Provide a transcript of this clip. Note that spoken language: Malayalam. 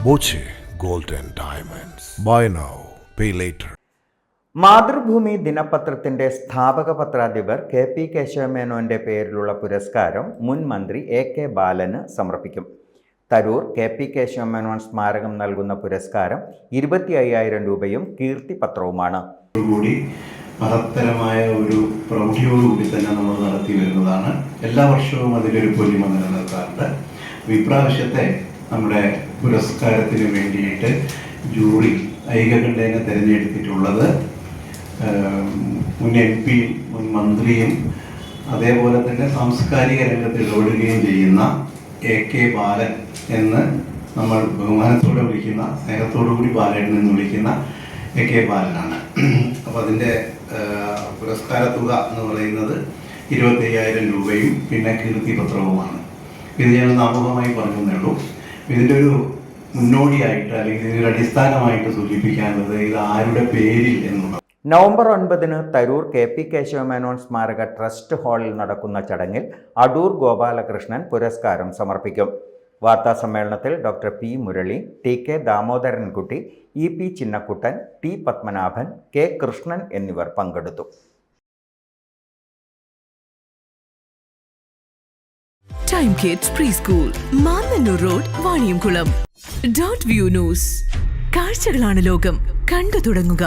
Boche gold and diamonds. Buy now, pay later. Mathrubhumi ദിനപത്രത്തിന്റെ സ്ഥാപക പത്രാധിപർ KP കേശവമേനോന്റെ പേരിലുള്ള പുരസ്കാരം മുൻ മന്ത്രി AK ബാലന് സമർപ്പിക്കും. തരൂർ KP കേശവമേനോൻ സ്മാരകം നൽകുന്ന പുരസ്കാരം 25,000 രൂപയും കീർത്തിപത്രവുമാണ്. മഹത്തരമായ ഒരു പ്രൗഢിയോടുകൂടി തന്നെ നമ്മൾ നടത്തി വരുന്നതാണ്. എല്ലാ വർഷവും അതിലൊരു പൊലിമ നിലനിർത്താറുണ്ട്. ഇപ്രാവശ്യത്തെ നമ്മുടെ പുരസ്കാരത്തിന് വേണ്ടിയിട്ട് ജൂറി ഐകകണ്ഠേന തിരഞ്ഞെടുത്തിട്ടുള്ളത് മുൻ MP, മുൻ മന്ത്രിയും അതേപോലെ തന്നെ സാംസ്കാരിക രംഗത്ത് ഇടപെടുകയും ചെയ്യുന്ന AK ബാലൻ എന്ന് നമ്മൾ ബഹുമാനത്തോടെ വിളിക്കുന്ന, സ്നേഹത്തോടു കൂടി ബാലൻ എന്ന് വിളിക്കുന്ന AK ബാലനാണ്. അപ്പോൾ അതിൻ്റെ പുരസ്കാര തുക എന്ന് പറയുന്നത് 25,000 രൂപയും പിന്നെ കീർത്തിപത്രവുമാണ്. ഇത് ഞാൻ നാമകമായി പറഞ്ഞേ ഉള്ളൂ. ഇതിൻ്റെ ഒരു മുന്നോടിയായിട്ട് അല്ലെങ്കിൽ ഇതിൻ്റെ അടിസ്ഥാനമായിട്ട് സൂചിപ്പിക്കാനുള്ളത് ഇത് ആരുടെ പേരിൽ എന്നുള്ളത്. നവംബർ 9 തരൂർ KP കേശവമേനോൻ സ്മാരക ട്രസ്റ്റ് ഹാളിൽ നടക്കുന്ന ചടങ്ങിൽ അടൂർ ഗോപാലകൃഷ്ണൻ പുരസ്കാരം സമർപ്പിക്കും. വാർത്താ സമ്മേളനത്തിൽ doctor P. Murali, TK ദാമോദരൻകുട്ടി, EP Chinnakkuttan, T. Padmanabhan, K. Krishnan എന്നിവർ പങ്കെടുത്തു. Time kids pre school, Mannannur road, Vaniyamkulam. .view news. കാഴ്ചകളാണ് ലോകം, കണ്ടു തുടങ്ങുക.